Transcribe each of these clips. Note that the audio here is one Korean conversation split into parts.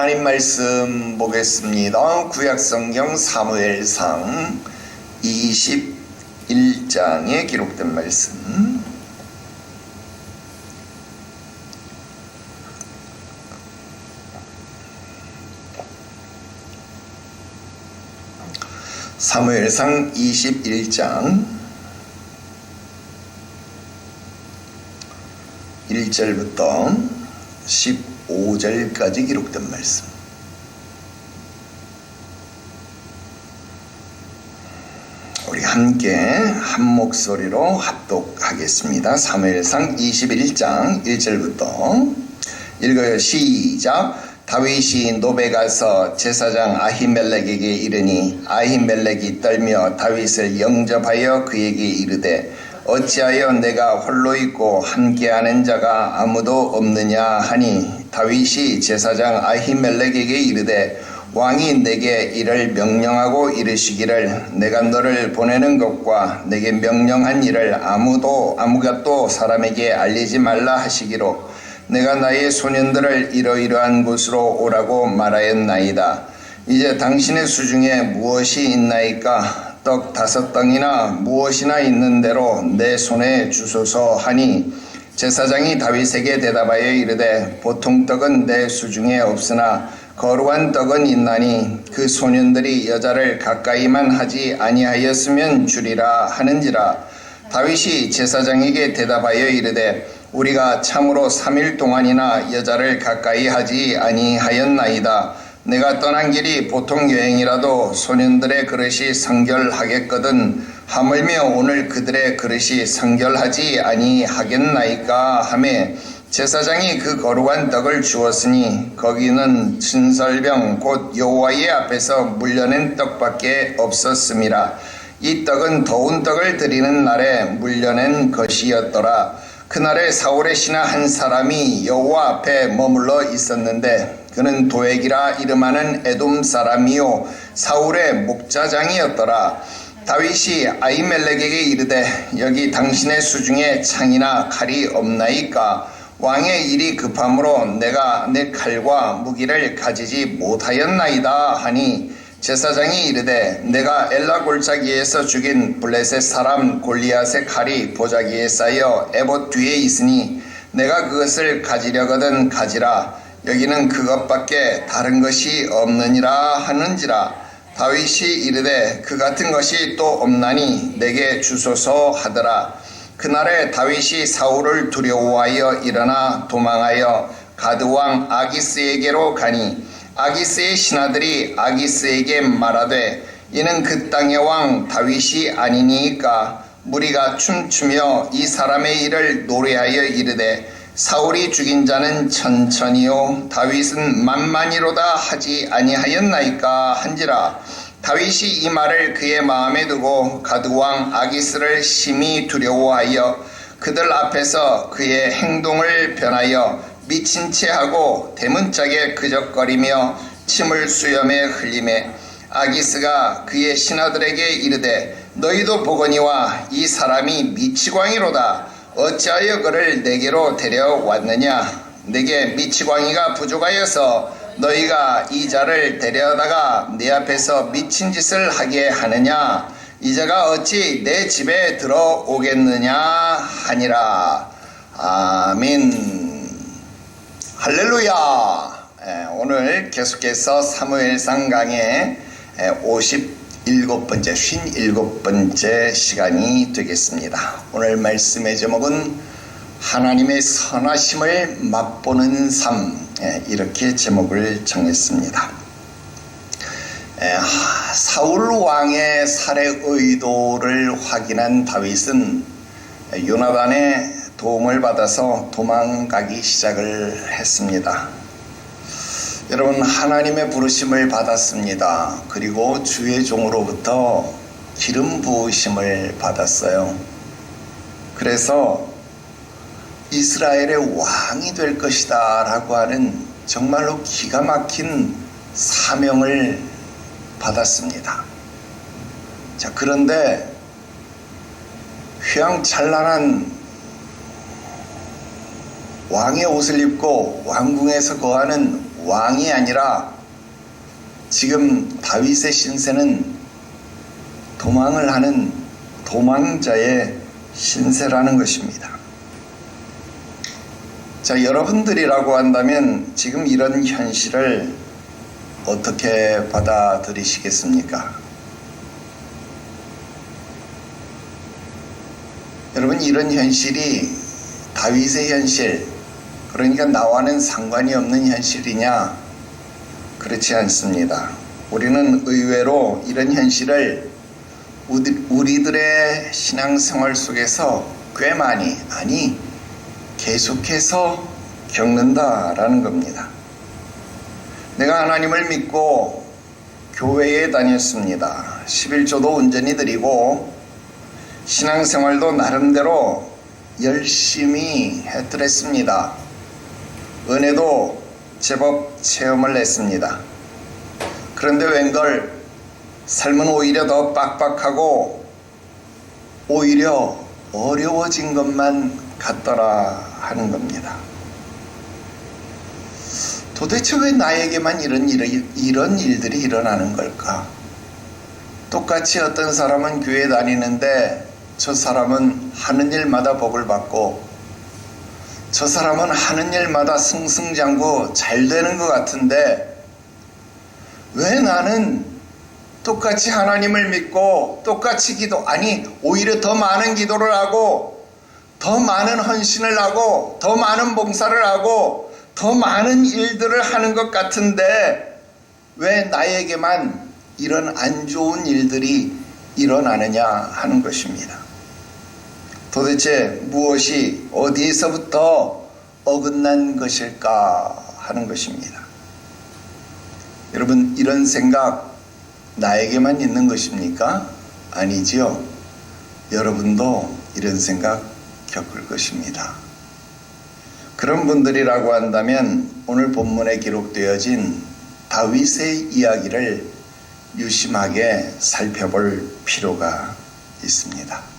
하나님 말씀 보겠습니다. 구약성경 사무엘상 21장에 기록된 말씀. 사무엘상 21장 1절부터 15절까지 기록된 말씀. 우리 함께 한 목소리로 합독하겠습니다. 사무엘상 21장 1절부터 읽어요. 시작. 다윗이 노베 가서 제사장 아히멜렉에게 이르니 아히멜렉이 떨며 다윗을 영접하여 그에게 이르되 어찌하여 내가 홀로 있고 함께하는 자가 아무도 없느냐 하니 다윗이 제사장 아히멜렉에게 이르되 왕이 내게 이를 명령하고 이르시기를 내가 너를 보내는 것과 내게 명령한 일을 아무것도 사람에게 알리지 말라 하시기로 내가 나의 소년들을 이러이러한 곳으로 오라고 말하였나이다. 이제 당신의 수중에 무엇이 있나이까? 떡 5덩이나 무엇이나 있는 대로 내 손에 주소서 하니 제사장이 다윗에게 대답하여 이르되 보통 떡은 내 수중에 없으나 거룩한 떡은 있나니 그 소년들이 여자를 가까이만 하지 아니하였으면 주리라 하는지라. 다윗이 제사장에게 대답하여 이르되 우리가 참으로 3일 동안이나 여자를 가까이 하지 아니하였나이다. 내가 떠난 길이 보통 여행이라도 소년들의 그릇이 성결하겠거든 하물며 오늘 그들의 그릇이 성결하지 아니하겠나이까 하매 제사장이 그 거룩한 떡을 주었으니 거기는 진설병 곧 여호와의 앞에서 물려낸 떡밖에 없었음이라. 이 떡은 더운 떡을 드리는 날에 물려낸 것이었더라. 그날에 사울의 신하 한 사람이 여호와 앞에 머물러 있었는데 그는 도액이라 이름하는 에돔 사람이요 사울의 목자장이었더라. 다윗이 아히멜렉에게 이르되 여기 당신의 수중에 창이나 칼이 없나이까? 왕의 일이 급함으로 내가 내 칼과 무기를 가지지 못하였나이다 하니 제사장이 이르되 내가 엘라 골짜기에서 죽인 블레셋 사람 골리앗의 칼이 보자기에 쌓여 에봇 뒤에 있으니 내가 그것을 가지려거든 가지라. 여기는 그것밖에 다른 것이 없느니라 하는지라. 다윗이 이르되 그 같은 것이 또 없나니 내게 주소서 하더라. 그날에 다윗이 사울을 두려워하여 일어나 도망하여 가드왕 아기스에게로 가니 아기스의 신하들이 아기스에게 말하되 이는 그 땅의 왕 다윗이 아니니까. 무리가 춤추며 이 사람의 일을 노래하여 이르되 사울이 죽인 자는 천천히요 다윗은 만만히로다 하지 아니하였나이까 한지라. 다윗이 이 말을 그의 마음에 두고 가드왕 아기스를 심히 두려워하여 그들 앞에서 그의 행동을 변하여 미친 채 하고 대문짝에 그적거리며 침을 수염에 흘리매 아기스가 그의 신하들에게 이르되 너희도 보거니와 이 사람이 미치광이로다. 어찌하여 그를 내게로 데려왔느냐? 내게 미치광이가 부족하여서 너희가 이 자를 데려다가 내 앞에서 미친 짓을 하게 하느냐? 이 자가 어찌 내 집에 들어오겠느냐 하니라. 아멘. 할렐루야. 오늘 계속해서 사무엘상 강의 57번째 시간이 되겠습니다. 오늘 말씀의 제목은 하나님의 선하심을 맛보는 삶, 이렇게 제목을 정했습니다. 사울 왕의 살해 의도를 확인한 다윗은 요나단의 도움을 받아서 도망가기 시작을 했습니다. 여러분, 하나님의 부르심을 받았습니다. 그리고 주의 종으로부터 기름 부으심을 받았어요. 그래서 이스라엘의 왕이 될 것이다 라고 하는 정말로 기가 막힌 사명을 받았습니다. 자, 그런데 휘황찬란한 왕의 옷을 입고 왕궁에서 거하는 왕이 아니라 지금 다윗의 신세는 도망을 하는 도망자의 신세라는 것입니다. 자, 여러분들이라고 한다면 지금 이런 현실을 어떻게 받아들이시겠습니까? 여러분, 이런 현실이 다윗의 현실, 그러니까 나와는 상관이 없는 현실이냐? 그렇지 않습니다. 우리는 의외로 이런 현실을 우리들의 신앙생활 속에서 꽤 많이, 아니 계속해서 겪는다라는 겁니다. 내가 하나님을 믿고 교회에 다녔습니다. 11조도 온전히 드리고 신앙생활도 나름대로 열심히 해드렸습니다. 은혜도 제법 체험을 했습니다. 그런데 웬걸 삶은 오히려 더 빡빡하고 오히려 어려워진 것만 같더라 하는 겁니다. 도대체 왜 나에게만 이런 일들이 일어나는 걸까? 똑같이 어떤 사람은 교회 다니는데 저 사람은 하는 일마다 복을 받고 저 사람은 하는 일마다 승승장구 잘 되는 것 같은데 왜 나는 똑같이 하나님을 믿고 똑같이 오히려 더 많은 기도를 하고 더 많은 헌신을 하고 더 많은 봉사를 하고 더 많은 일들을 하는 것 같은데 왜 나에게만 이런 안 좋은 일들이 일어나느냐 하는 것입니다. 도대체 무엇이 어디에서부터 어긋난 것일까 하는 것입니다. 여러분, 이런 생각 나에게만 있는 것입니까? 아니지요. 여러분도 이런 생각 겪을 것입니다. 그런 분들이라고 한다면 오늘 본문에 기록되어진 다윗의 이야기를 유심하게 살펴볼 필요가 있습니다.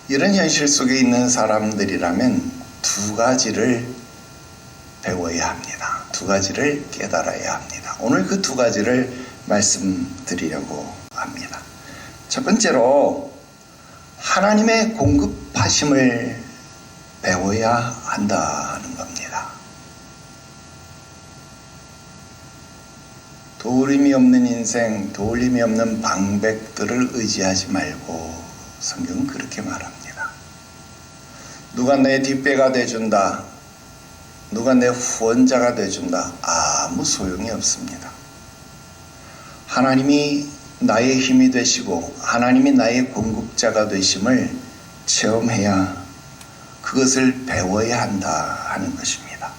이런 현실 속에 있는 사람들이라면 두 가지를 배워야 합니다. 두 가지를 깨달아야 합니다. 오늘 그 두 가지를 말씀드리려고 합니다. 첫 번째로 하나님의 공급하심을 배워야 한다는 겁니다. 도울림이 없는 인생, 도울림이 없는 방백들을 의지하지 말고 성경은 그렇게 말합니다. 누가 내 뒷배가 돼준다, 누가 내 후원자가 돼준다, 아무 소용이 없습니다. 하나님이 나의 힘이 되시고 하나님이 나의 공급자가 되심을 체험해야 그것을 배워야 한다 하는 것입니다.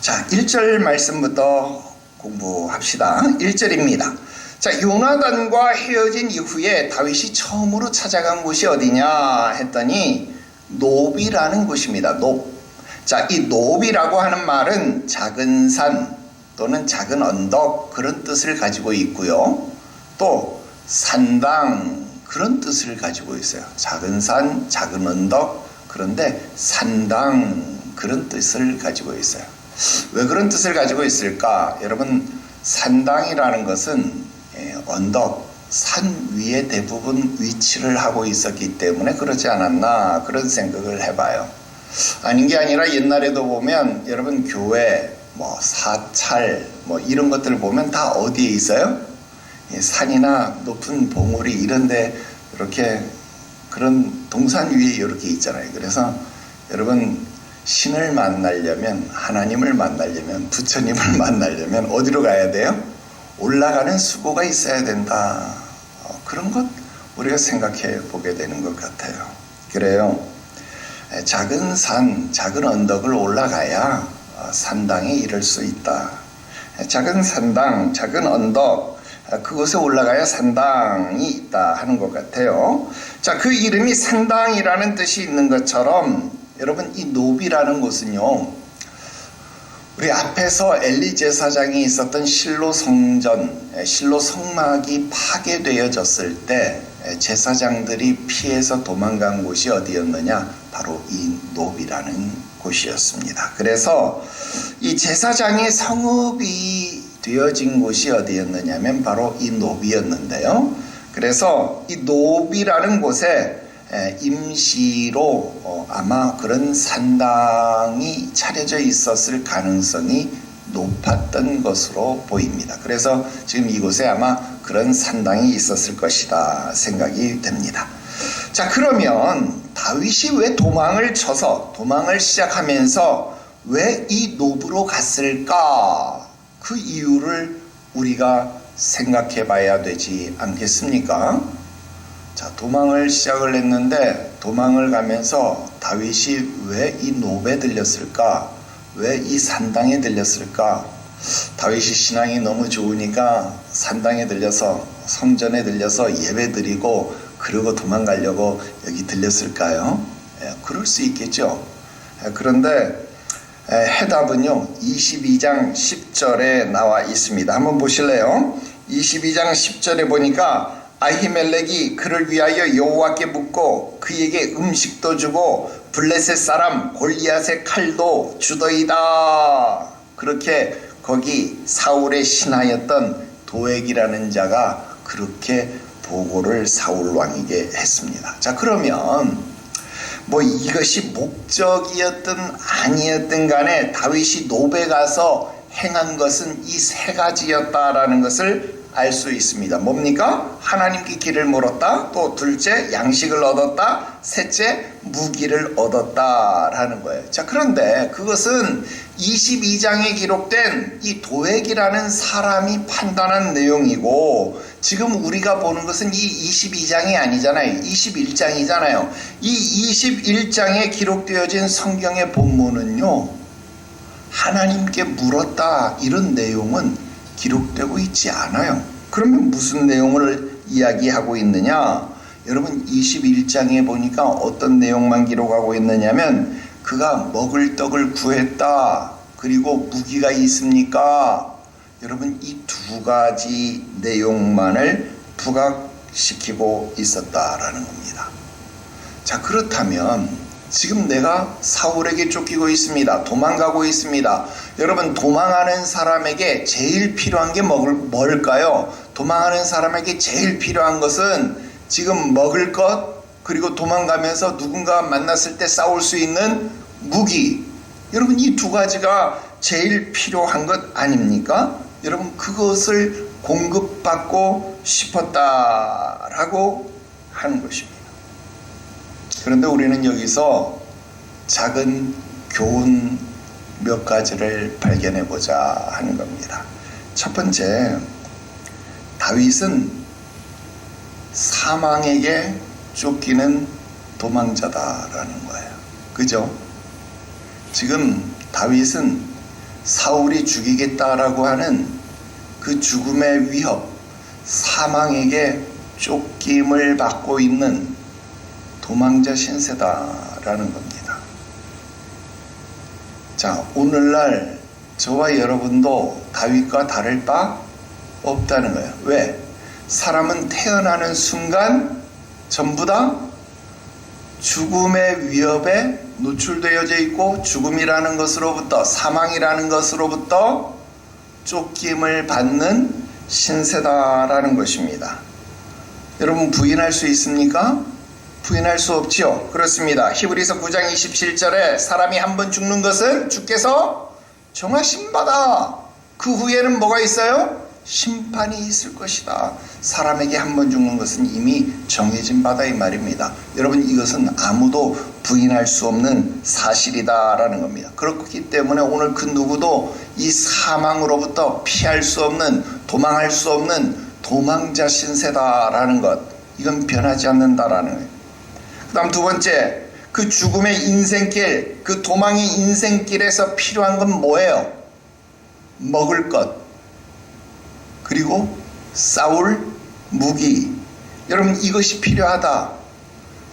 자, 1절 말씀부터 공부합시다. 1절입니다. 자, 요나단과 헤어진 이후에 다윗이 처음으로 찾아간 곳이 어디냐 했더니 노비라는 곳입니다. 노. 자, 이 노비라고 하는 말은 작은 산 또는 작은 언덕 그런 뜻을 가지고 있고요. 또 산당 그런 뜻을 가지고 있어요. 작은 산, 작은 언덕, 그런데 산당 그런 뜻을 가지고 있어요. 왜 그런 뜻을 가지고 있을까? 여러분, 산당이라는 것은 언덕, 산 위에 대부분 위치를 하고 있었기 때문에 그러지 않았나 그런 생각을 해봐요. 아닌 게 아니라 옛날에도 보면 여러분 교회, 사찰 이런 것들을 보면 다 어디에 있어요? 산이나 높은 봉우리 이런데 이렇게 그런 동산 위에 이렇게 있잖아요. 그래서 여러분 신을 만나려면, 하나님을 만나려면, 부처님을 만나려면 어디로 가야 돼요? 올라가는 수고가 있어야 된다. 그런 것 우리가 생각해 보게 되는 것 같아요. 그래요. 작은 산, 작은 언덕을 올라가야 산당에 이를 수 있다. 작은 산당, 작은 언덕, 그곳에 올라가야 산당이 있다 하는 것 같아요. 자, 그 이름이 산당이라는 뜻이 있는 것처럼 여러분, 이 노비라는 곳은요, 우리 앞에서 엘리 제사장이 있었던 실로 성전, 실로 성막이 파괴되어졌을 때 제사장들이 피해서 도망간 곳이 어디였느냐? 바로 이 노비라는 곳이었습니다. 그래서 이 제사장의 성읍이 되어진 곳이 어디였느냐면 바로 이 노비였는데요. 그래서 이 노비라는 곳에 임시로 아마 그런 산당이 차려져 있었을 가능성이 높았던 것으로 보입니다. 그래서 지금 이곳에 아마 그런 산당이 있었을 것이다 생각이 됩니다. 자, 그러면 다윗이 왜 도망을 시작하면서 왜 이 노브로 갔을까? 그 이유를 우리가 생각해 봐야 되지 않겠습니까? 자, 도망을 시작을 했는데 도망을 가면서 다윗이 왜 이 노브에 들렸을까? 왜 이 산당에 들렸을까? 다윗이 신앙이 너무 좋으니까 산당에 들려서 성전에 들려서 예배 드리고 그러고 도망가려고 여기 들렸을까요? 그럴 수 있겠죠. 그런데 해답은요 22장 10절에 나와 있습니다. 한번 보실래요? 22장 10절에 보니까 아히멜렉이 그를 위하여 여호와께 묻고 그에게 음식도 주고 블레셋 사람 골리앗의 칼도 주더이다. 그렇게 거기 사울의 신하였던 도액이라는 자가 그렇게 보고를 사울 왕에게 했습니다. 자, 그러면 뭐 이것이 목적이었든 아니었든 간에 다윗이 노베 가서 행한 것은 이 세 가지였다라는 것을 알 수 있습니다. 뭡니까? 하나님께 길을 물었다. 또 둘째, 양식을 얻었다. 셋째, 무기를 얻었다라는 거예요. 자, 그런데 그것은 22장에 기록된 이 도액이라는 사람이 판단한 내용이고 지금 우리가 보는 것은 이 22장이 아니잖아요. 21장이잖아요. 이 21장에 기록되어진 성경의 본문은요, 하나님께 물었다 이런 내용은 기록되고 있지 않아요. 그러면 무슨 내용을 이야기하고 있느냐? 여러분 21장에 보니까 어떤 내용만 기록하고 있느냐면 그가 먹을 떡을 구했다. 그리고 무기가 있습니까? 여러분 이 두 가지 내용만을 부각시키고 있었다라는 겁니다. 자, 그렇다면 지금 내가 사울에게 쫓기고 있습니다. 도망가고 있습니다. 여러분 도망하는 사람에게 제일 필요한 게 뭘까요? 도망하는 사람에게 제일 필요한 것은 지금 먹을 것, 그리고 도망가면서 누군가 만났을 때 싸울 수 있는 무기. 여러분 이 두 가지가 제일 필요한 것 아닙니까? 여러분 그것을 공급받고 싶었다라고 하는 것입니다. 그런데 우리는 여기서 작은 교훈 몇 가지를 발견해 보자 하는 겁니다. 첫 번째, 다윗은 사망에게 쫓기는 도망자다라는 거예요. 그죠? 지금 다윗은 사울이 죽이겠다라고 하는 그 죽음의 위협, 사망에게 쫓김을 받고 있는 도망자 신세다라는 겁니다. 자, 오늘날 저와 여러분도 다윗과 다를 바 없다는 거예요. 왜? 사람은 태어나는 순간 전부 다 죽음의 위협에 노출되어져 있고 죽음이라는 것으로부터, 사망이라는 것으로부터 쫓김을 받는 신세다라는 것입니다. 여러분 부인할 수 있습니까? 부인할 수 없지요. 그렇습니다. 히브리서 9장 27절에 사람이 한 번 죽는 것은 주께서 정하신 바다. 그 후에는 뭐가 있어요? 심판이 있을 것이다. 사람에게 한 번 죽는 것은 이미 정해진 바다 이 말입니다. 여러분 이것은 아무도 부인할 수 없는 사실이다라는 겁니다. 그렇기 때문에 오늘 그 누구도 이 사망으로부터 피할 수 없는, 도망할 수 없는 도망자 신세다라는 것, 이건 변하지 않는다라는 거예요. 그 다음 두 번째, 그 죽음의 인생길, 그 도망의 인생길에서 필요한 건 뭐예요? 먹을 것, 그리고 싸울 무기. 여러분 이것이 필요하다.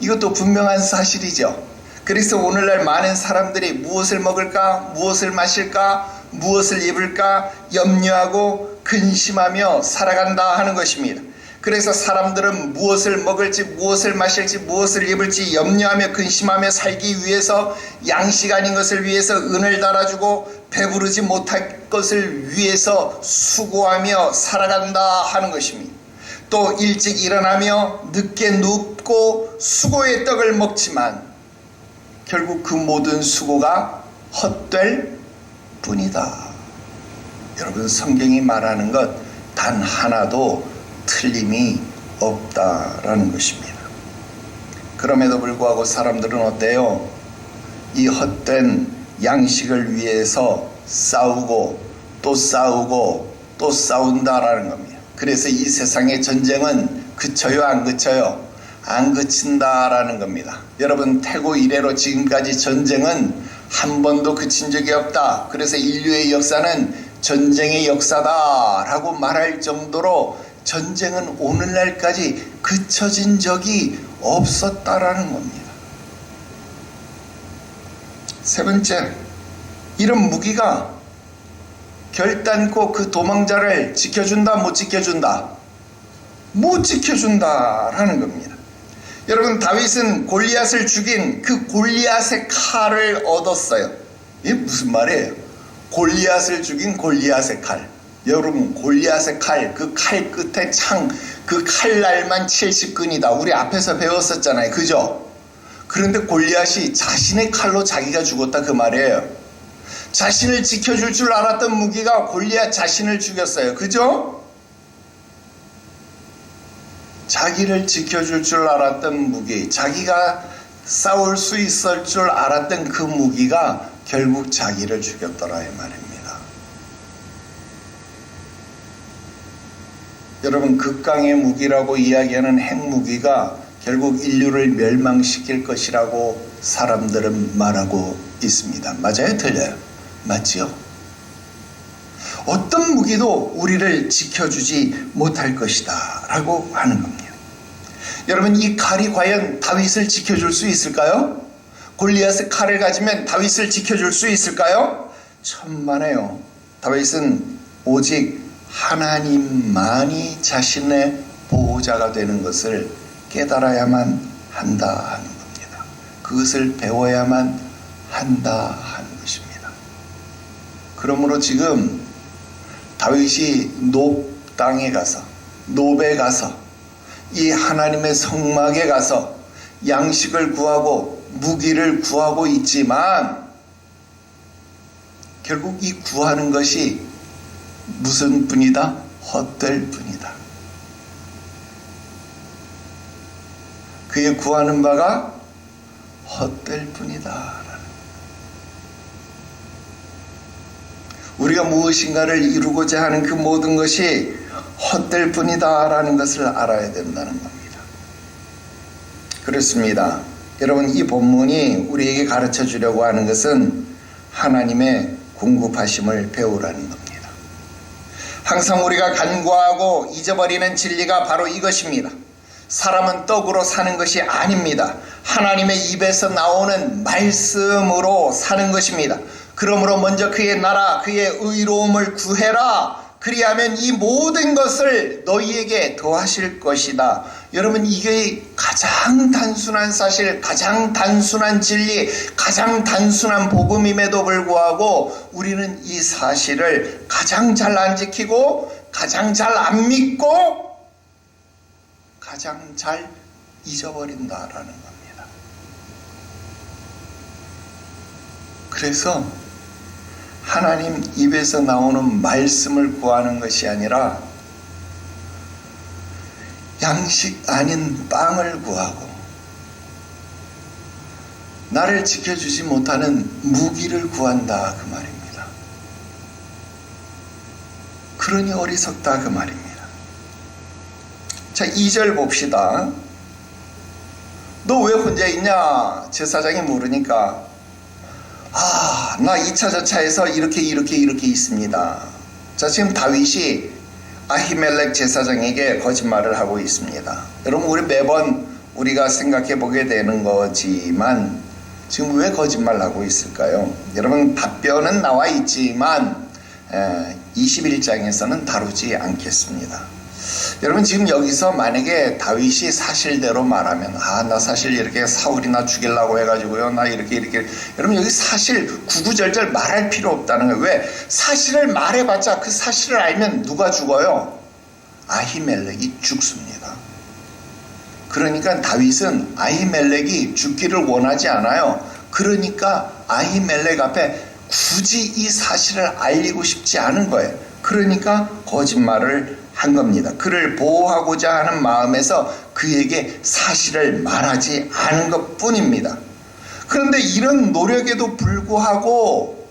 이것도 분명한 사실이죠. 그래서 오늘날 많은 사람들이 무엇을 먹을까, 무엇을 마실까, 무엇을 입을까 염려하고 근심하며 살아간다 하는 것입니다. 그래서 사람들은 무엇을 먹을지, 무엇을 마실지, 무엇을 입을지 염려하며 근심하며 살기 위해서 양식 아닌 것을 위해서 은을 달아주고 배부르지 못할 것을 위해서 수고하며 살아간다 하는 것입니다. 또 일찍 일어나며 늦게 눕고 수고의 떡을 먹지만 결국 그 모든 수고가 헛될 뿐이다. 여러분, 성경이 말하는 것 단 하나도 틀림이 없다라는 것입니다. 그럼에도 불구하고 사람들은 어때요? 이 헛된 양식을 위해서 싸우고 또 싸우고 또 싸운다라는 겁니다. 그래서 이 세상의 전쟁은 그쳐요, 안 그쳐요? 안 그친다라는 겁니다. 여러분, 태고 이래로 지금까지 전쟁은 한 번도 그친 적이 없다. 그래서 인류의 역사는 전쟁의 역사다라고 말할 정도로 전쟁은 오늘날까지 그쳐진 적이 없었다라는 겁니다. 세 번째, 이런 무기가 결단코 그 도망자를 지켜준다, 못 지켜준다? 못 지켜준다라는 겁니다. 여러분, 다윗은 골리앗을 죽인 그 골리앗의 칼을 얻었어요. 이게 무슨 말이에요? 골리앗을 죽인 골리앗의 칼. 여러분, 골리앗의 칼, 그 칼 끝에 창, 그 칼날만 70근이다. 우리 앞에서 배웠었잖아요. 그죠? 그런데 골리앗이 자신의 칼로 자기가 죽었다 그 말이에요. 자신을 지켜줄 줄 알았던 무기가 골리앗 자신을 죽였어요. 그죠? 자기를 지켜줄 줄 알았던 무기, 자기가 싸울 수 있을 줄 알았던 그 무기가 결국 자기를 죽였더라 이 말입니다. 여러분, 극강의 무기라고 이야기하는 핵무기가 결국 인류를 멸망시킬 것이라고 사람들은 말하고 있습니다. 맞아요? 틀려요? 맞지요? 어떤 무기도 우리를 지켜주지 못할 것이다 라고 하는 겁니다. 여러분, 이 칼이 과연 다윗을 지켜줄 수 있을까요? 골리앗의 칼을 가지면 다윗을 지켜줄 수 있을까요? 천만에요. 다윗은 오직 하나님만이 자신의 보호자가 되는 것을 깨달아야만 한다 하는 겁니다. 그것을 배워야만 한다 하는 것입니다. 그러므로 지금 다윗이 높 땅에 가서, 높에 가서, 이 하나님의 성막에 가서 양식을 구하고 무기를 구하고 있지만 결국 이 구하는 것이 무슨 뿐이다? 헛될 뿐이다. 그의 구하는 바가 헛될 뿐이다. 우리가 무엇인가를 이루고자 하는 그 모든 것이 헛될 뿐이다 라는 것을 알아야 된다는 겁니다. 그렇습니다. 여러분, 이 본문이 우리에게 가르쳐 주려고 하는 것은 하나님의 궁극하심을 배우라는 겁니다. 항상 우리가 간과하고 잊어버리는 진리가 바로 이것입니다. 사람은 떡으로 사는 것이 아닙니다. 하나님의 입에서 나오는 말씀으로 사는 것입니다. 그러므로 먼저 그의 나라, 그의 의로움을 구해라. 그리하면 이 모든 것을 너희에게 더하실 것이다. 여러분, 이게 가장 단순한 사실, 가장 단순한 진리, 가장 단순한 복음임에도 불구하고 우리는 이 사실을 가장 잘 안 지키고 가장 잘 안 믿고 가장 잘 잊어버린다라는 겁니다. 그래서 하나님 입에서 나오는 말씀을 구하는 것이 아니라 양식 아닌 빵을 구하고 나를 지켜주지 못하는 무기를 구한다 그 말입니다. 그러니 어리석다 그 말입니다. 자, 2절 봅시다. 너 왜 혼자 있냐? 제사장이 물으니까 나 2차 저차에서 이렇게 있습니다. 자, 지금 다윗이 아히멜렉 제사장에게 거짓말을 하고 있습니다. 여러분, 우리 매번 우리가 생각해 보게 되는 거지만 지금 왜 거짓말을 하고 있을까요? 여러분, 답변은 나와 있지만 21장에서는 다루지 않겠습니다. 여러분 지금 여기서 만약에 다윗이 사실대로 말하면 나 사실 이렇게 사울이나 죽이려고 해가지고요 나 이렇게 여러분 여기 사실 구구절절 말할 필요 없다는 거예요. 왜? 사실을 말해봤자 그 사실을 알면 누가 죽어요? 아히멜렉이 죽습니다. 그러니까 다윗은 아히멜렉이 죽기를 원하지 않아요. 그러니까 아히멜렉 앞에 굳이 이 사실을 알리고 싶지 않은 거예요. 그러니까 거짓말을 한 겁니다. 그를 보호하고자 하는 마음에서 그에게 사실을 말하지 않은 것 뿐입니다. 그런데 이런 노력에도 불구하고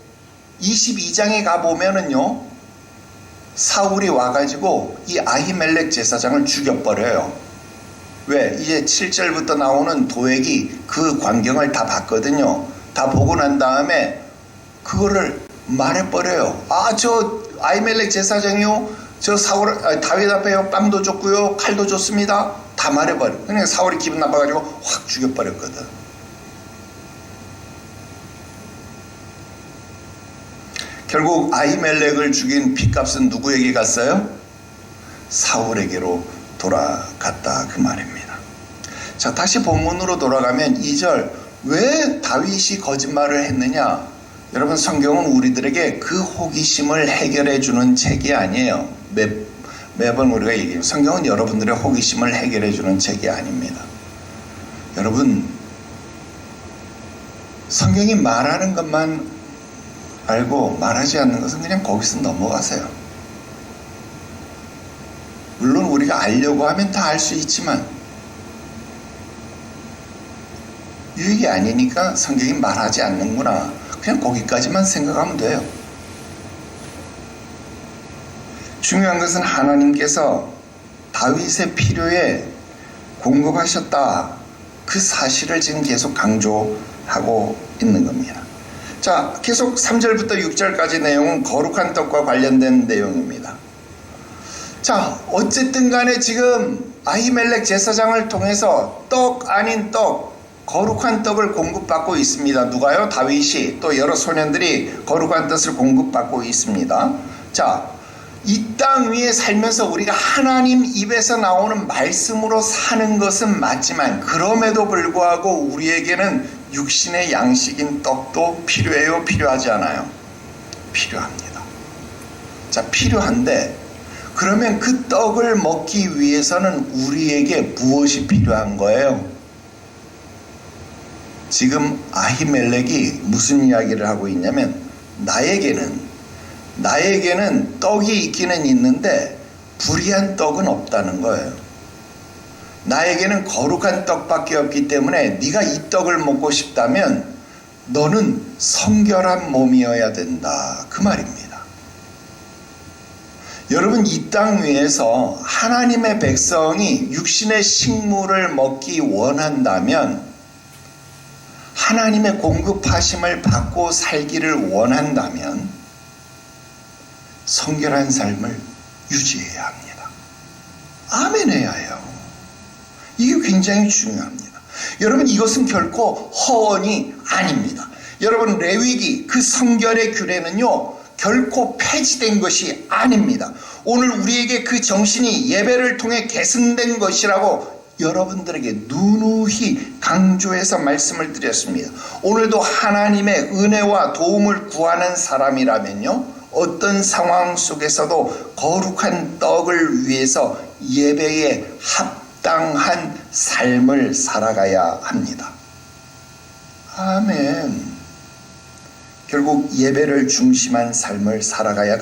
22장에 가보면은요 사울이 와가지고 이 아히멜렉 제사장을 죽여버려요. 왜? 이제 7절부터 나오는 도액이 그 광경을 다 봤거든요. 다 보고 난 다음에 그거를 말해버려요. 저 아히멜렉 제사장이요 저 다윗 앞에요 빵도 줬고요 칼도 줬습니다. 다 말해버려. 그러니까 사울이 기분 나빠가지고 확 죽여버렸거든. 결국 아히멜렉을 죽인 핏값은 누구에게 갔어요? 사울에게로 돌아갔다 그 말입니다. 자 다시 본문으로 돌아가면 2절 왜 다윗이 거짓말을 했느냐? 여러분 성경은 우리들에게 그 호기심을 해결해 주는 책이 아니에요. 매번 우리가 얘기해요. 성경은 여러분들의 호기심을 해결해 주는 책이 아닙니다. 여러분 성경이 말하는 것만 알고 말하지 않는 것은 그냥 거기서 넘어가세요. 물론 우리가 알려고 하면 다 알 수 있지만 유익이 아니니까 성경이 말하지 않는구나. 그냥 거기까지만 생각하면 돼요. 중요한 것은 하나님께서 다윗의 필요에 공급하셨다. 그 사실을 지금 계속 강조하고 있는 겁니다. 자, 계속 3절부터 6절까지 내용은 거룩한 떡과 관련된 내용입니다. 자, 어쨌든 간에 지금 아히멜렉 제사장을 통해서 떡 아닌 떡, 거룩한 떡을 공급받고 있습니다. 누가요? 다윗이. 또 여러 소년들이 거룩한 떡을 공급받고 있습니다. 자, 이 땅 위에 살면서 우리가 하나님 입에서 나오는 말씀으로 사는 것은 맞지만 그럼에도 불구하고 우리에게는 육신의 양식인 떡도 필요해요? 필요하지 않아요? 필요합니다. 자, 필요한데 그러면 그 떡을 먹기 위해서는 우리에게 무엇이 필요한 거예요? 지금 아히멜렉이 무슨 이야기를 하고 있냐면 나에게는 떡이 있기는 있는데 불의한 떡은 없다는 거예요. 나에게는 거룩한 떡밖에 없기 때문에 네가 이 떡을 먹고 싶다면 너는 성결한 몸이어야 된다. 그 말입니다. 여러분 이 땅 위에서 하나님의 백성이 육신의 식물을 먹기 원한다면 하나님의 공급하심을 받고 살기를 원한다면 성결한 삶을 유지해야 합니다. 아멘 해야 해요. 이게 굉장히 중요합니다. 여러분 이것은 결코 허언이 아닙니다. 여러분 레위기 그 성결의 규례는요 결코 폐지된 것이 아닙니다. 오늘 우리에게 그 정신이 예배를 통해 계승된 것이라고 여러분들에게 누누이 강조해서 말씀을 드렸습니다. 오늘도 하나님의 은혜와 도움을 구하는 사람이라면요 어떤 상황 속에서도 거룩한 떡을 위해서 예배에 합당한 삶을 살아가야 합니다. 아멘. 결국 예배를 중심한 삶을 살아가야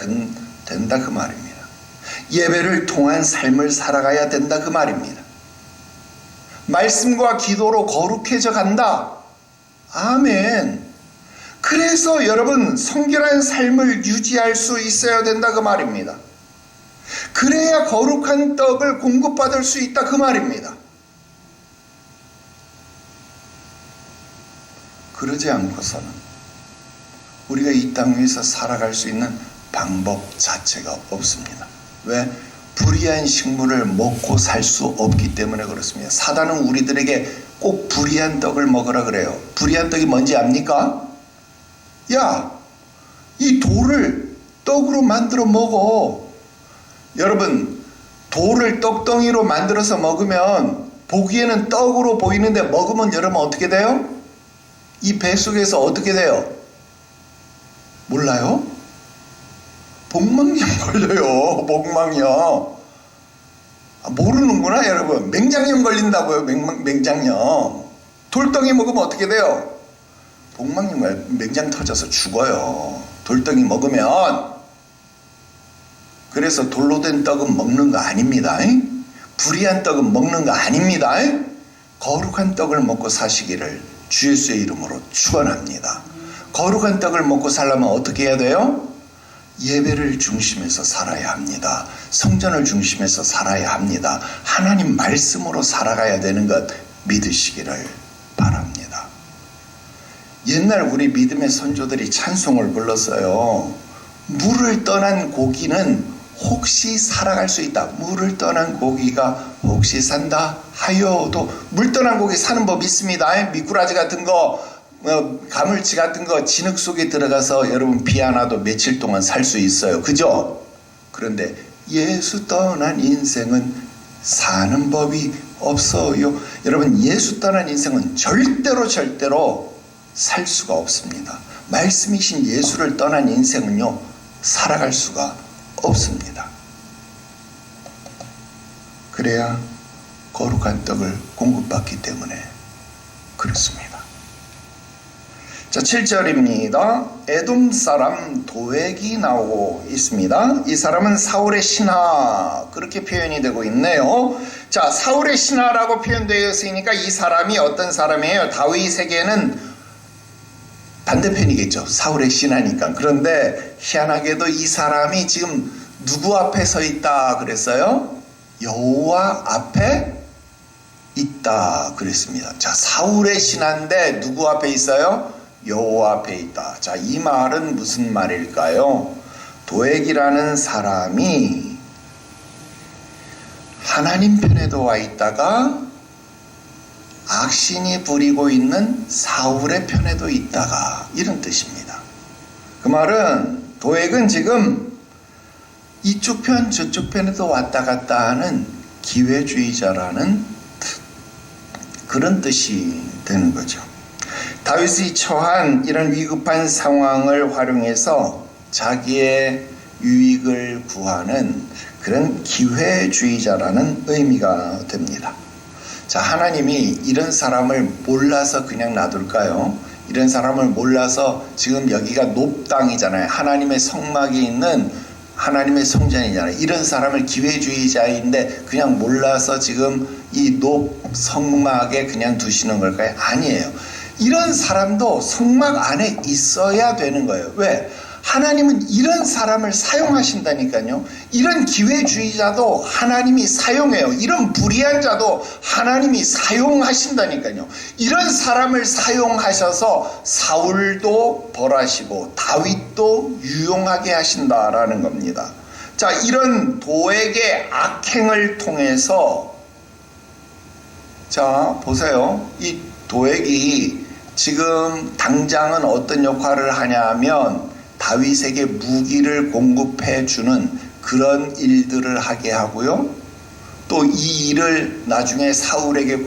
된다 그 말입니다. 예배를 통한 삶을 살아가야 된다 그 말입니다. 말씀과 기도로 거룩해져 간다. 아멘. 그래서 여러분 성결한 삶을 유지할 수 있어야 된다 그 말입니다. 그래야 거룩한 떡을 공급받을 수 있다 그 말입니다. 그러지 않고서는 우리가 이 땅 위에서 살아갈 수 있는 방법 자체가 없습니다. 왜? 불의한 식물을 먹고 살 수 없기 때문에 그렇습니다. 사단은 우리들에게 꼭 불의한 떡을 먹으라 그래요. 불의한 떡이 뭔지 압니까? 야, 이 돌을 떡으로 만들어 먹어. 여러분, 돌을 떡덩이로 만들어서 먹으면 보기에는 떡으로 보이는데 먹으면 여러분 어떻게 돼요? 이 배 속에서 어떻게 돼요? 몰라요? 복막염 걸려요. 복막염. 모르는구나 여러분. 맹장염 걸린다고요. 맹장염. 돌덩이 먹으면 어떻게 돼요? 복막염 걸려. 맹장 터져서 죽어요. 돌덩이 먹으면. 그래서 돌로 된 떡은 먹는 거 아닙니다. 불의한 떡은 먹는 거 아닙니다. 거룩한 떡을 먹고 사시기를 주 예수의 이름으로 축원합니다. 거룩한 떡을 먹고 살려면 어떻게 해야 돼요? 예배를 중심에서 살아야 합니다. 성전을 중심에서 살아야 합니다. 하나님 말씀으로 살아가야 되는 것 믿으시기를 바랍니다. 옛날 우리 믿음의 선조들이 찬송을 불렀어요. 물을 떠난 고기는 혹시 살아갈 수 있다. 물을 떠난 고기가 혹시 산다 하여도, 물 떠난 고기 사는 법 있습니다. 미꾸라지 같은 거, 가물치 같은 거 진흙 속에 들어가서 여러분 비 안 와도 며칠 동안 살 수 있어요. 그죠? 그런데 예수 떠난 인생은 사는 법이 없어요. 여러분, 예수 떠난 인생은 절대로 살 수가 없습니다. 말씀이신 예수를 떠난 인생은요, 살아갈 수가 없습니다. 그래야 거룩한 떡을 공급받기 때문에 그렇습니다. 자, 7절입니다. 에돔 사람 도액이 나오고 있습니다. 이 사람은 사울의 신하, 그렇게 표현이 되고 있네요. 자, 사울의 신하라고 표현되어 있으니까 이 사람이 어떤 사람이에요? 다윗에게는 반대편이겠죠. 사울의 신하니까. 그런데 희한하게도 이 사람이 지금 누구 앞에 서 있다 그랬어요? 여호와 앞에 있다 그랬습니다. 자, 사울의 신하인데 누구 앞에 있어요? 여호와 앞에 있다. 자, 이 말은 무슨 말일까요? 도액이라는 사람이 하나님 편에도 와 있다가 악신이 부리고 있는 사울의 편에도 있다가, 이런 뜻입니다. 그 말은 도액은 지금 이쪽 편 저쪽 편에도 왔다 갔다 하는 기회주의자라는 그런 뜻이 되는 거죠. 다윗이 처한 이런 위급한 상황을 활용해서 자기의 유익을 구하는 그런 기회주의자라는 의미가 됩니다. 자, 하나님이 이런 사람을 몰라서 그냥 놔둘까요? 이런 사람을 몰라서, 지금 여기가 높당이잖아요. 하나님의 성막이 있는 하나님의 성전이잖아요. 이런 사람을 기회주의자인데 그냥 몰라서 지금 이 성막에 그냥 두시는 걸까요? 아니에요. 이런 사람도 성막 안에 있어야 되는 거예요. 왜? 하나님은 이런 사람을 사용하신다니까요. 이런 기회주의자도 하나님이 사용해요. 이런 불의한 자도 하나님이 사용하신다니까요. 이런 사람을 사용하셔서 사울도 벌하시고 다윗도 유용하게 하신다라는 겁니다. 자, 이런 도액의 악행을 통해서, 자, 보세요. 이 도액이 지금 당장은 어떤 역할을 하냐면 다윗에게 무기를 공급해 주는 그런 일들을 하게 하고요. 또 이 일을 나중에 사울에게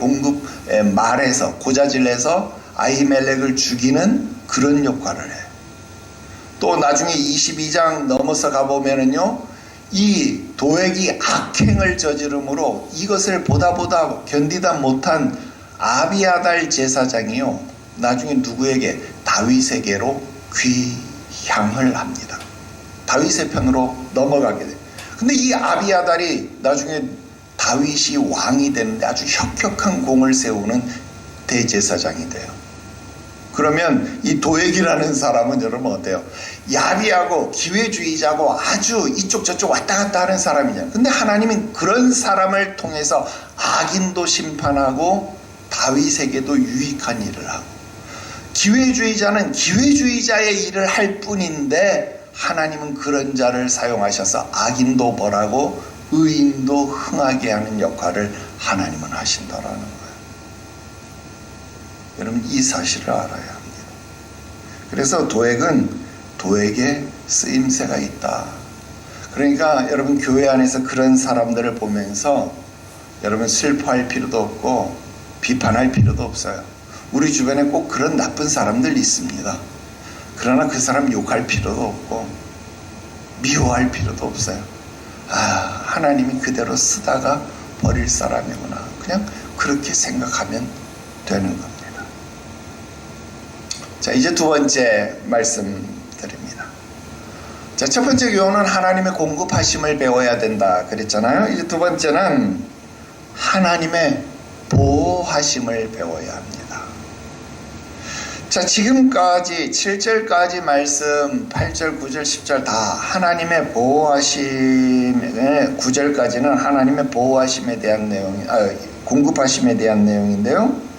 말해서 고자질해서 아히멜렉을 죽이는 그런 역할을 해요. 또 나중에 22장 넘어서 가보면은요, 이 도액이 악행을 저지름으로 이것을 보다 견디다 못한 아비아달 제사장이요, 나중에 누구에게? 다윗에게로 향을 합니다. 다윗의 편으로 넘어가게 돼요. 근데 이 아비아달이 나중에 다윗이 왕이 되는데 아주 혁혁한 공을 세우는 대제사장이 돼요. 그러면 이 도액이라는 사람은 여러분 어때요? 야비하고 기회주의자고 아주 이쪽 저쪽 왔다 갔다 하는 사람이잖아요. 근데 하나님은 그런 사람을 통해서 악인도 심판하고 다윗에게도 유익한 일을 하고, 기회주의자는 기회주의자의 일을 할 뿐인데 하나님은 그런 자를 사용하셔서 악인도 벌하고 의인도 흥하게 하는 역할을 하나님은 하신다라는 거예요. 여러분, 이 사실을 알아야 합니다. 그래서 도액은 도액의 쓰임새가 있다. 그러니까 여러분 교회 안에서 그런 사람들을 보면서 여러분 슬퍼할 필요도 없고 비판할 필요도 없어요. 우리 주변에 꼭 그런 나쁜 사람들 있습니다. 그러나 그 사람 욕할 필요도 없고 미워할 필요도 없어요. 하나님이 그대로 쓰다가 버릴 사람이구나. 그냥 그렇게 생각하면 되는 겁니다. 자, 이제 두 번째 말씀 드립니다. 자, 첫 번째 교훈은 하나님의 공급하심을 배워야 된다 그랬잖아요. 이제 두 번째는 하나님의 보호하심을 배워야 합니다. 자, 지금까지 7절까지 말씀 8절, 9절, 10절 다 하나님의 보호하심의 9절까지는 하나님의 보호하심에 대한 내용, 공급하심에 대한 내용인데요.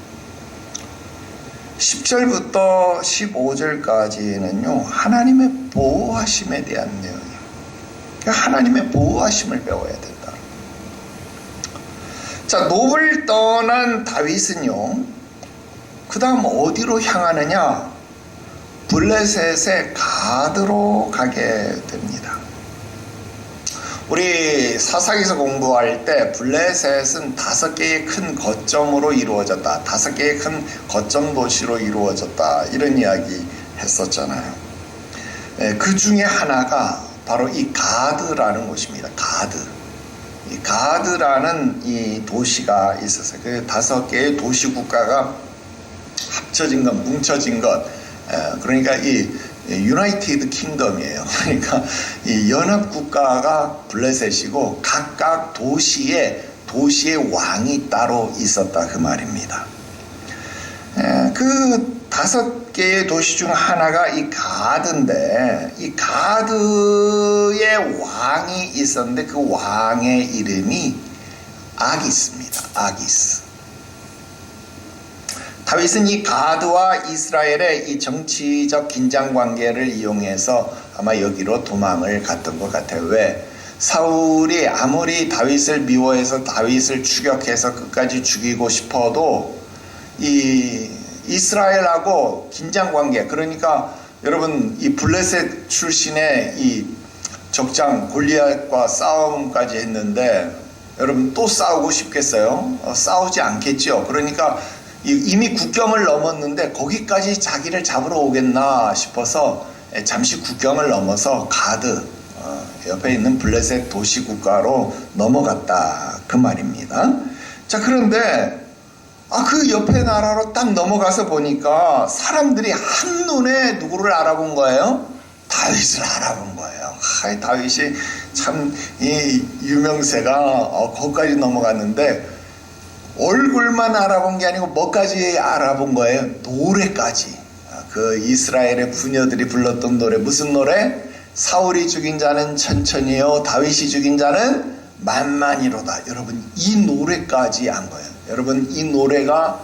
10절부터 15절까지는요, 하나님의 보호하심에 대한 내용이에요. 그러니까 하나님의 보호하심을 배워야 된다. 자, 노브를 떠난 다윗은요, 그 다음 어디로 향하느냐? 블레셋의 가드로 가게 됩니다. 우리 사사기서 공부할 때 블레셋은 5개의 큰 거점으로 이루어졌다. 5개의 큰 거점 도시로 이루어졌다. 이런 이야기 했었잖아요. 그 중에 하나가 바로 이 가드라는 곳입니다. 가드. 이 가드라는 이 도시가 있었어요. 그 5개의 도시 국가가 합쳐진 것, 뭉쳐진 것. 그러니까 이 유나이티드 킹덤이에요. 그러니까 이 연합 국가가 블레셋이고 각각 도시의 왕이 따로 있었다 그 말입니다. 그 5개의 도시 중 하나가 이 가드인데, 이 가드의 왕이 있었는데 그 왕의 이름이 아기스입니다. 아기스. 다윗은 이 가드와 이스라엘의 이 정치적 긴장 관계를 이용해서 아마 여기로 도망을 갔던 것 같아요. 왜? 사울이 아무리 다윗을 미워해서 다윗을 추격해서 끝까지 죽이고 싶어도 이 이스라엘하고 긴장 관계, 그러니까 여러분 이 블레셋 출신의 이 적장 골리앗과 싸움까지 했는데 여러분 또 싸우고 싶겠어요? 싸우지 않겠죠. 그러니까 이미 국경을 넘었는데 거기까지 자기를 잡으러 오겠나 싶어서 잠시 국경을 넘어서 가드, 옆에 있는 블레셋 도시 국가로 넘어갔다 그 말입니다. 자, 그런데 그 옆에 나라로 딱 넘어가서 보니까 사람들이 한눈에 누구를 알아본 거예요? 다윗을 알아본 거예요. 다윗이 참 이 유명세가 거기까지 넘어갔는데 얼굴만 알아본 게 아니고 뭐까지 알아본 거예요? 노래까지. 그 이스라엘의 부녀들이 불렀던 노래, 무슨 노래? 사울이 죽인 자는 천천히요, 다윗이 죽인 자는 만만이로다. 여러분, 이 노래까지 한 거예요. 여러분, 이 노래가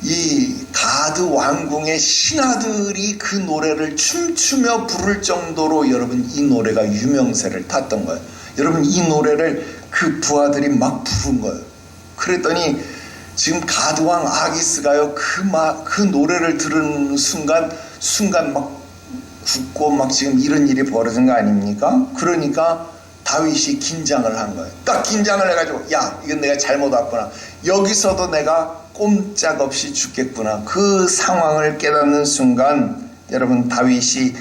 이 가드 왕궁의 신하들이 그 노래를 춤추며 부를 정도로 여러분 이 노래가 유명세를 탔던 거예요. 여러분, 이 노래를 그 부하들이 막 부른 거예요. 그랬더니 지금 가드왕 아기스가요, 그 노래를 들은 순간 막 굳고 막 지금 이런 일이 벌어진 거 아닙니까? 그러니까 다윗이 긴장을 한 거예요. 딱 긴장을 해가지고, 야, 이건 내가 잘못 왔구나. 여기서도 내가 꼼짝없이 죽겠구나. 그 상황을 깨닫는 순간 여러분 다윗이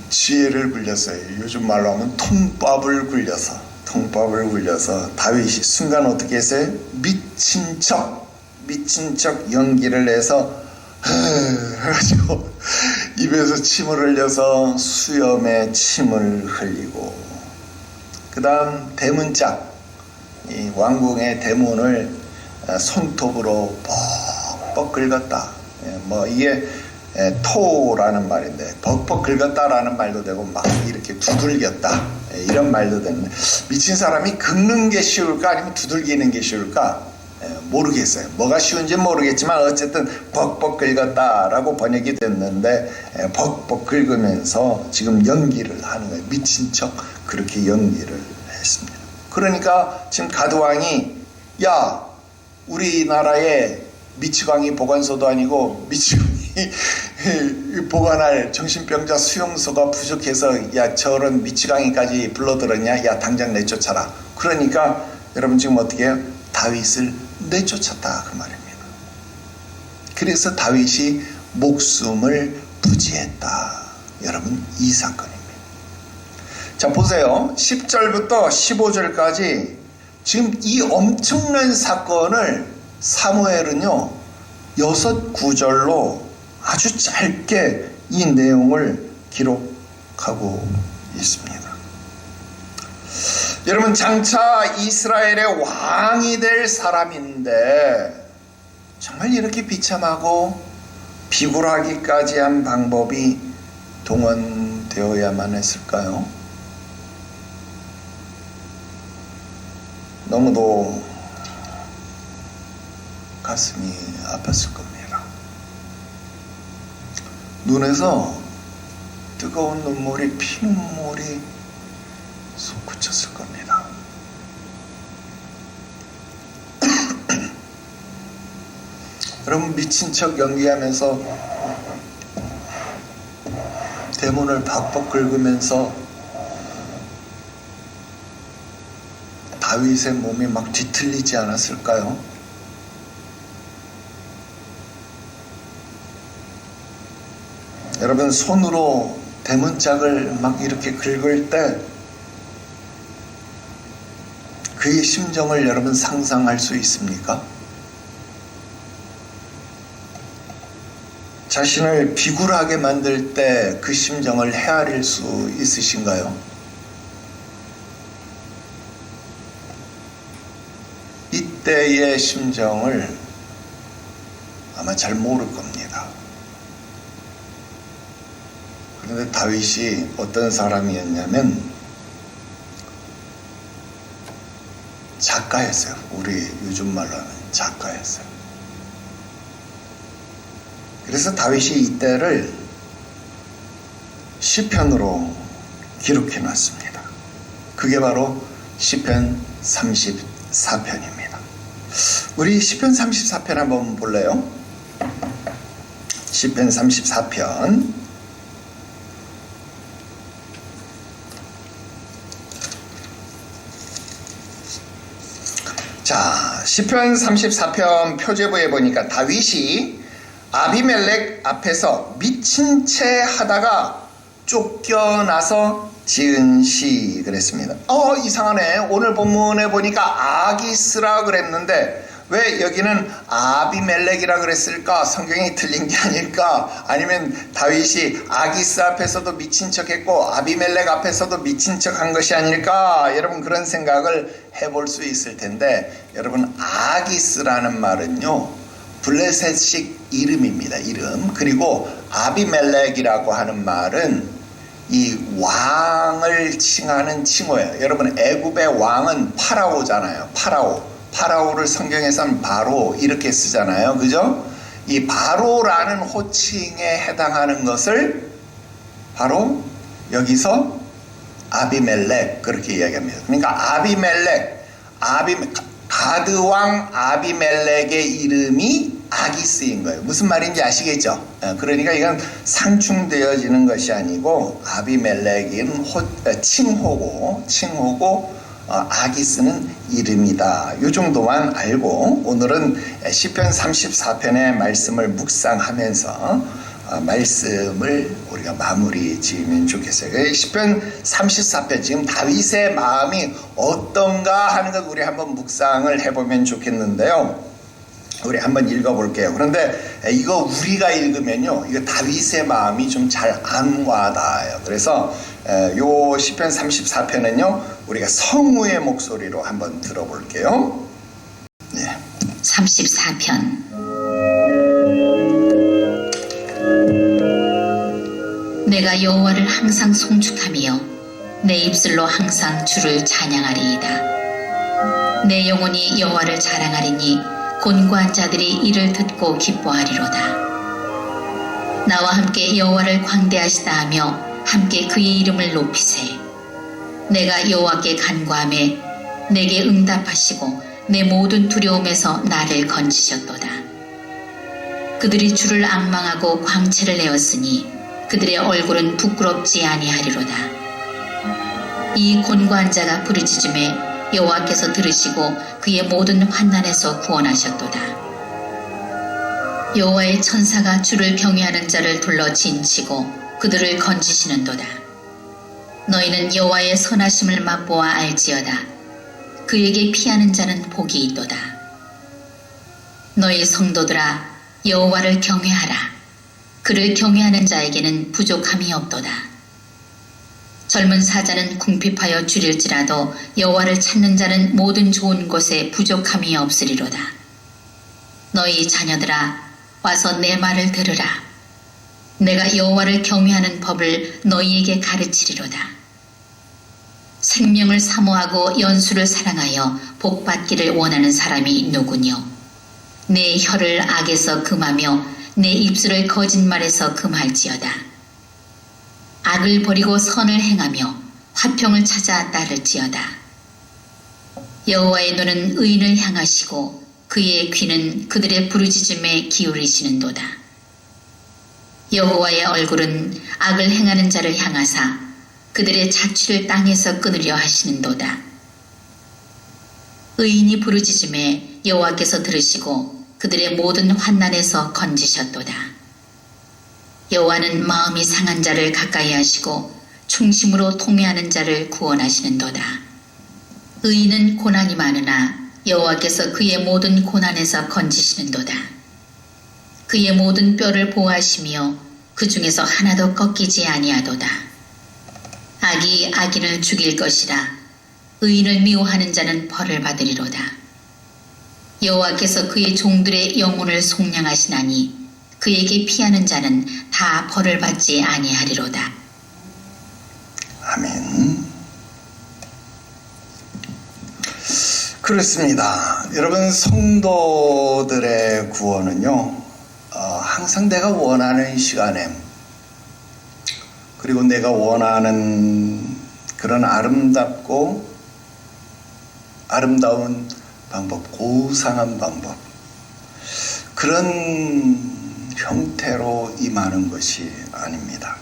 지혜를 굴렸어요. 요즘 말로 하면 통밥을 굴려서 다윗이 순간 어떻게 했어요? 미친 척 연기를 해서 해가지고 입에서 침을 흘려서 수염에 침을 흘리고, 그 다음 대문짝, 이 왕궁의 대문을 손톱으로 뻑뻑 긁었다. 이게 토라는 말인데 벅벅 긁었다라는 말도 되고 막 이렇게 두들겼다 이런 말도 되는데, 미친 사람이 긁는 게 쉬울까 아니면 두들기는 게 쉬울까 모르겠어요. 뭐가 쉬운지 모르겠지만 어쨌든 벅벅 긁었다라고 번역이 됐는데 벅벅 긁으면서 지금 연기를 하는 거예요. 미친 척 그렇게 연기를 했습니다. 그러니까 지금 가드왕이, 야, 우리나라의 미치광이 보관소도 아니고 미치광이 보관할 정신병자 수용소가 부족해서 야 저런 미치광이까지 불러들었냐, 야 당장 내쫓아라. 그러니까 여러분 지금 어떻게 해요? 다윗을 내쫓았다 그 말입니다. 그래서 다윗이 목숨을 부지했다. 여러분 이 사건입니다. 자 보세요. 10절부터 15절까지 지금 이 엄청난 사건을 사무엘은요 6구절로 아주 짧게 이 내용을 기록하고 있습니다. 여러분 장차 이스라엘의 왕이 될 사람인데 정말 이렇게 비참하고 비굴하기까지 한 방법이 동원되어야만 했을까요? 너무도 가슴이 아팠을 겁니다. 눈에서 뜨거운 눈물이 피눈물이 솟구쳤을 겁니다. 여러분 미친 척 연기하면서 대문을 박박 긁으면서 다윗의 몸이 막 뒤틀리지 않았을까요? 여러분 손으로 대문짝을 막 이렇게 긁을 때 그의 심정을 여러분 상상할 수 있습니까? 자신을 비굴하게 만들 때 그 심정을 헤아릴 수 있으신가요? 이때의 심정을 아마 잘 모를 겁니다. 그런데 다윗이 어떤 사람이었냐면 작가였어요. 우리 요즘 말로 하면 작가였어요. 그래서 다윗이 이때를 시편으로 기록해 놨습니다. 그게 바로 시편 34편입니다. 우리 시편 34편 한번 볼래요? 시편 34편 자, 시편 34편 표제부에 보니까 다윗이 아비멜렉 앞에서 미친 채 하다가 쫓겨나서 지은 시 그랬습니다. 이상하네. 오늘 본문에 보니까 아기스라 그랬는데 왜 여기는 아비멜렉이라 그랬을까? 성경이 틀린 게 아닐까? 아니면 다윗이 아기스 앞에서도 미친 척 했고 아비멜렉 앞에서도 미친 척 한 것이 아닐까? 여러분 그런 생각을 해볼 수 있을 텐데 여러분 아기스라는 말은요 블레셋식 이름입니다. 이름. 그리고 아비멜렉이라고 하는 말은 이 왕을 칭하는 칭호예요. 여러분 애굽의 왕은 파라오잖아요. 파라오를 성경에서는 바로 이렇게 쓰잖아요. 그죠? 이 바로라는 호칭에 해당하는 것을 바로 여기서 아비멜렉 그렇게 이야기합니다. 그러니까 가드왕 아비멜렉의 이름이 아기스인 거예요. 무슨 말인지 아시겠죠? 그러니까 이건 상충되어지는 것이 아니고 아비멜렉은 칭호고 아기스는 이름이다. 이 정도만 알고 오늘은 시편 34편의 말씀을 묵상하면서 말씀을 우리가 마무리 지으면 좋겠어요. 시편 34편 지금 다윗의 마음이 어떤가 하는 것 우리 한번 묵상을 해보면 좋겠는데요. 우리 한번 읽어볼게요. 그런데 이거 우리가 읽으면요, 이거 다윗의 마음이 좀 잘 안 와닿아요. 그래서 요 시편 34편은요, 우리가 성우의 목소리로 한번 들어볼게요. 네. 34편. 내가 여호와를 항상 송축하며 내 입술로 항상 주를 찬양하리이다. 내 영혼이 여호와를 자랑하리니 곤고한 자들이 이를 듣고 기뻐하리로다. 나와 함께 여호와를 광대하시다 하며 함께 그의 이름을 높이세. 내가 여호와께 간구하매 내게 응답하시고 내 모든 두려움에서 나를 건지셨도다. 그들이 주를 앙망하고 광채를 내었으니 그들의 얼굴은 부끄럽지 아니하리로다. 이 곤고한 자가 부르짖음에 여호와께서 들으시고 그의 모든 환난에서 구원하셨도다. 여호와의 천사가 주를 경외하는 자를 둘러 진치고 그들을 건지시는도다. 너희는 여호와의 선하심을 맛보아 알지어다. 그에게 피하는 자는 복이 있도다. 너희 성도들아, 여호와를 경외하라. 그를 경외하는 자에게는 부족함이 없도다. 젊은 사자는 궁핍하여 줄일지라도 여호와를 찾는 자는 모든 좋은 곳에 부족함이 없으리로다. 너희 자녀들아, 와서 내 말을 들으라. 내가 여호와를 경외하는 법을 너희에게 가르치리로다. 생명을 사모하고 연수를 사랑하여 복받기를 원하는 사람이 누구뇨? 내 혀를 악에서 금하며 내 입술을 거짓말에서 금할지어다. 악을 버리고 선을 행하며 화평을 찾아 따를지어다. 여호와의 눈은 의인을 향하시고 그의 귀는 그들의 부르짖음에 기울이시는도다. 여호와의 얼굴은 악을 행하는 자를 향하사 그들의 자취를 땅에서 끊으려 하시는도다. 의인이 부르짖음에 여호와께서 들으시고 그들의 모든 환난에서 건지셨도다. 여호와는 마음이 상한 자를 가까이 하시고 충심으로 통회하는 자를 구원하시는도다. 의인은 고난이 많으나 여호와께서 그의 모든 고난에서 건지시는도다. 그의 모든 뼈를 보호하시며 그 중에서 하나도 꺾이지 아니하도다. 악이 악인을 죽일 것이라. 의인을 미워하는 자는 벌을 받으리로다. 여호와께서 그의 종들의 영혼을 속량하시나니 그에게 피하는 자는 다 벌을 받지 아니하리로다. 아멘. 그렇습니다. 여러분, 성도들의 구원은요, 항상 내가 원하는 시간에 그리고 내가 원하는 그런 아름다운 방법, 고상한 방법, 그런 형태로 임하는 것이 아닙니다.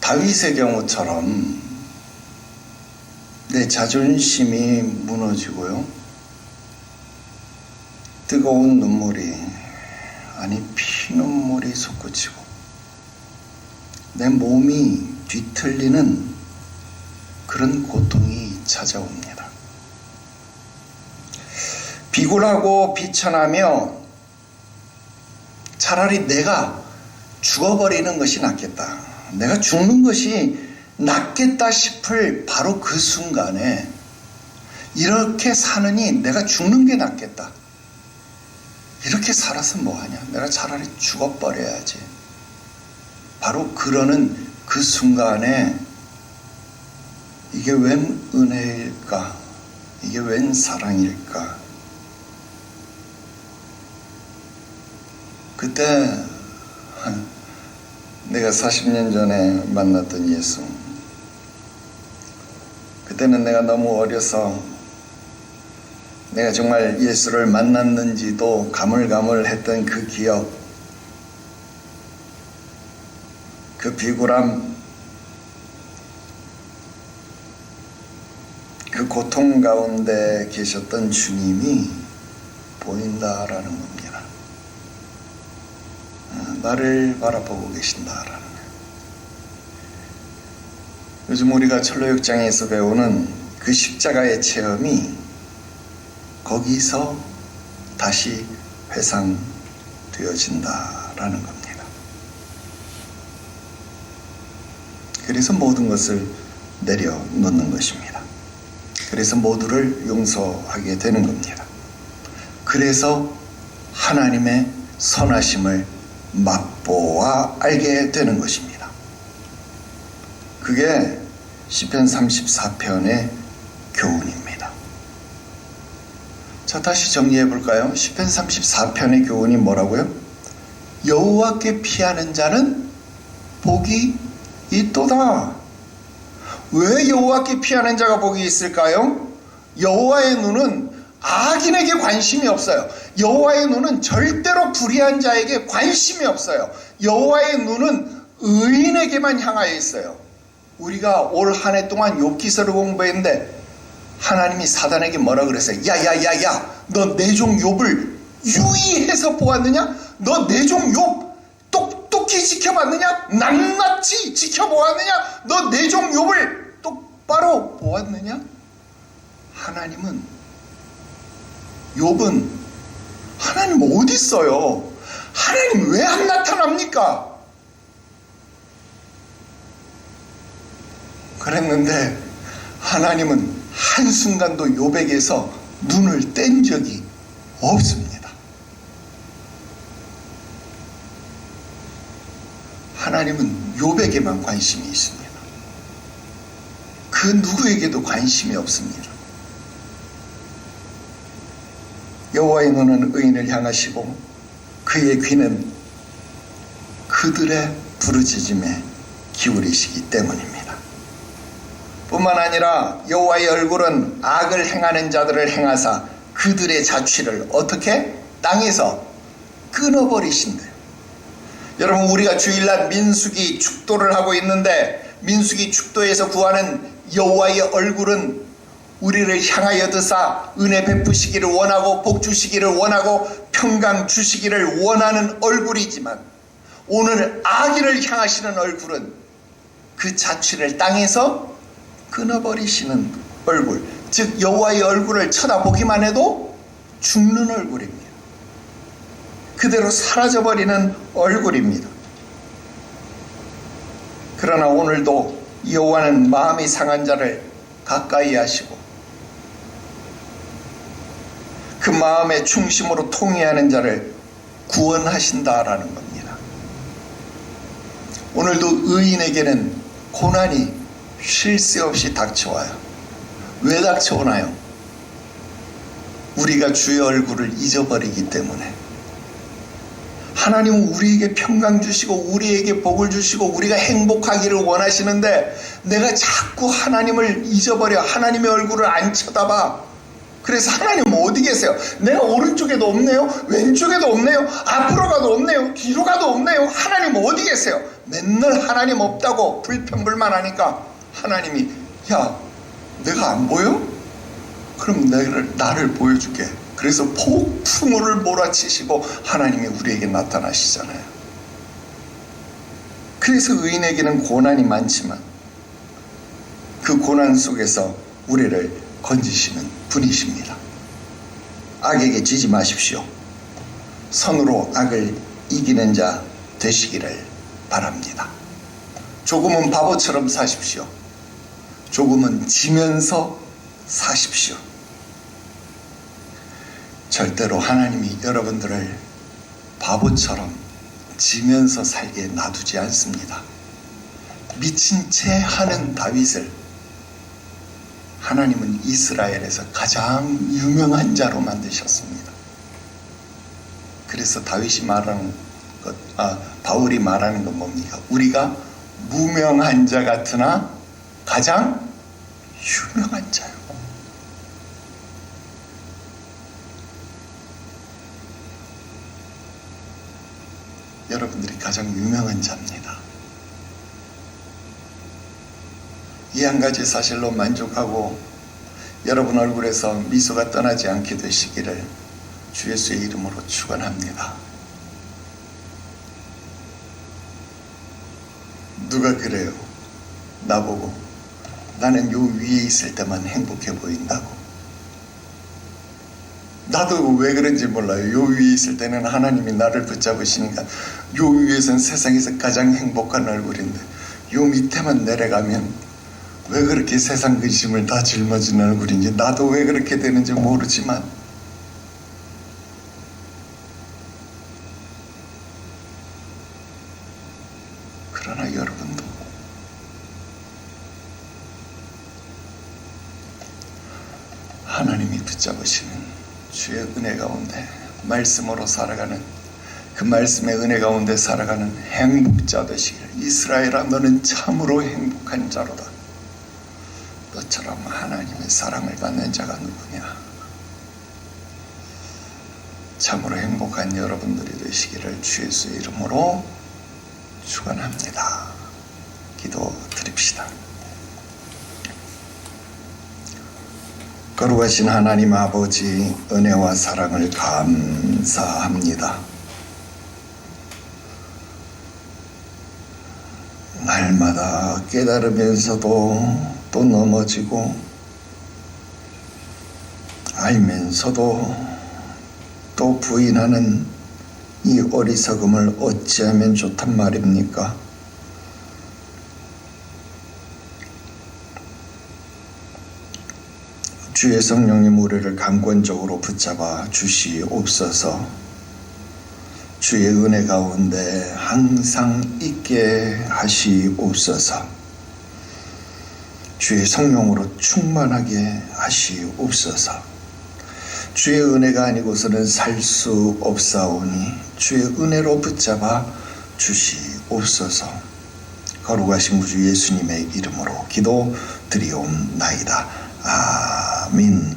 다윗의 경우처럼 내 자존심이 무너지고요, 뜨거운 눈물이, 아니 피눈물이 솟구치고 내 몸이 뒤틀리는 그런 고통이 찾아옵니다. 비굴하고 비천하며 차라리 내가 죽어버리는 것이 낫겠다, 내가 죽는 것이 낫겠다 싶을 바로 그 순간에 이렇게 사느니 내가 죽는 게 낫겠다, 이렇게 살아서 뭐하냐, 내가 차라리 죽어버려야지, 바로 그러는 그 순간에 이게 웬 은혜일까, 이게 웬 사랑일까. 그때 내가 40년 전에 만났던 예수, 그때는 내가 너무 어려서 내가 정말 예수를 만났는지도 가물가물했던 그 기억, 그 비굴함, 그 고통 가운데 계셨던 주님이 보인다라는 겁니다. 나를 바라보고 계신다라는 거예요. 요즘 우리가 철로역장에서 배우는 그 십자가의 체험이 거기서 다시 회상되어진다라는 겁니다. 그래서 모든 것을 내려놓는 것입니다. 그래서 모두를 용서하게 되는 겁니다. 그래서 하나님의 선하심을 맛보아 알게 되는 것입니다. 그게 시편 34편의 교훈입니다. 자, 다시 정리해 볼까요? 시편 34편의 교훈이 뭐라고요? 여호와께 피하는 자는 복이 있도다. 왜 여호와께 피하는 자가 복이 있을까요? 여호와의 눈은 악인에게 관심이 없어요. 여호와의 눈은 절대로 불의한 자에게 관심이 없어요. 여호와의 눈은 의인에게만 향하여 있어요. 우리가 올 한 해 동안 욥기서를 공부했는데 하나님이 사단에게 뭐라 그랬어요? 야야야야, 너 내 종 욥을 유의해서 보았느냐? 너 내 종 욥 똑똑히 지켜봤느냐? 낱낱이 지켜보았느냐? 너 내 종 욥을 똑바로 보았느냐? 욥은 하나님 어디 있어요? 하나님 왜 안 나타납니까? 그랬는데 하나님은 한순간도 욥에게서 눈을 뗀 적이 없습니다. 하나님은 욥에게만 관심이 있습니다. 그 누구에게도 관심이 없습니다. 여호와의 눈은 의인을 향하시고 그의 귀는 그들의 부르짖음에 기울이시기 때문입니다. 뿐만 아니라 여호와의 얼굴은 악을 행하는 자들을 행하사 그들의 자취를 어떻게? 땅에서 끊어버리신대요. 여러분, 우리가 주일날 민수기 축도를 하고 있는데 민수기 축도에서 구하는 여호와의 얼굴은 우리를 향하여 드사 은혜 베푸시기를 원하고 복 주시기를 원하고 평강 주시기를 원하는 얼굴이지만, 오늘 악인을 향하시는 얼굴은 그 자취를 땅에서 끊어버리시는 얼굴, 즉 여호와의 얼굴을 쳐다보기만 해도 죽는 얼굴입니다. 그대로 사라져버리는 얼굴입니다. 그러나 오늘도 여호와는 마음이 상한 자를 가까이 하시고 그 마음의 중심으로 통회하는 자를 구원하신다라는 겁니다. 오늘도 의인에게는 고난이 쉴 새 없이 닥쳐와요. 왜 닥쳐오나요? 우리가 주의 얼굴을 잊어버리기 때문에. 하나님은 우리에게 평강 주시고 우리에게 복을 주시고 우리가 행복하기를 원하시는데 내가 자꾸 하나님을 잊어버려 하나님의 얼굴을 안 쳐다봐. 그래서 하나님 어디 계세요? 내가 오른쪽에도 없네요, 왼쪽에도 없네요, 앞으로 가도 없네요, 뒤로 가도 없네요. 하나님 어디 계세요? 맨날 하나님 없다고 불평불만하니까 하나님이, 야, 내가 안 보여? 그럼 나를 보여줄게. 그래서 폭풍우를 몰아치시고 하나님이 우리에게 나타나시잖아요. 그래서 의인에게는 고난이 많지만 그 고난 속에서 우리를 건지시는 분이십니다. 악에게 지지 마십시오. 선으로 악을 이기는 자 되시기를 바랍니다. 조금은 바보처럼 사십시오. 조금은 지면서 사십시오. 절대로 하나님이 여러분들을 바보처럼 지면서 살게 놔두지 않습니다. 미친 채 하는 다윗을 하나님은 이스라엘에서 가장 유명한 자로 만드셨습니다. 그래서 다윗이 말하는 것, 바울이 말하는 건 뭡니까? 우리가 무명한 자 같으나 가장 유명한 자요. 여러분들이 가장 유명한 자입니다. 이 한 가지 사실로 만족하고 여러분 얼굴에서 미소가 떠나지 않게 되시기를 주 예수의 이름으로 축원합니다. 누가 그래요? 나보고 나는 요 위에 있을 때만 행복해 보인다고. 나도 왜 그런지 몰라요. 요 위에 있을 때는 하나님이 나를 붙잡으시니까 요 위에선 세상에서 가장 행복한 얼굴인데 요 밑에만 내려가면 왜 그렇게 세상 근심을 다 짊어진 얼굴인지, 나도 왜 그렇게 되는지 모르지만 그러나 여러분도 하나님이 붙잡으시는 주의 은혜 가운데 말씀으로 살아가는, 그 말씀의 은혜 가운데 살아가는 행복자 되시기를. 이스라엘아, 너는 참으로 행복한 자로다. 너처럼 하나님의 사랑을 받는 자가 누구냐? 참으로 행복한 여러분들이 되시기를 주 예수의 이름으로 축원합니다. 기도드립시다. 거룩하신 하나님 아버지, 은혜와 사랑을 감사합니다. 날마다 깨달으면서도 또 넘어지고 알면서도 또 부인하는 이 어리석음을 어찌하면 좋단 말입니까? 주의 성령님 우리를 강권적으로 붙잡아 주시옵소서. 주의 은혜 가운데 항상 있게 하시옵소서. 주의 성령으로 충만하게 하시옵소서. 주의 은혜가 아니고서는 살 수 없사오니 주의 은혜로 붙잡아 주시옵소서. 거룩하신 구주 예수님의 이름으로 기도드리옵나이다. 아멘.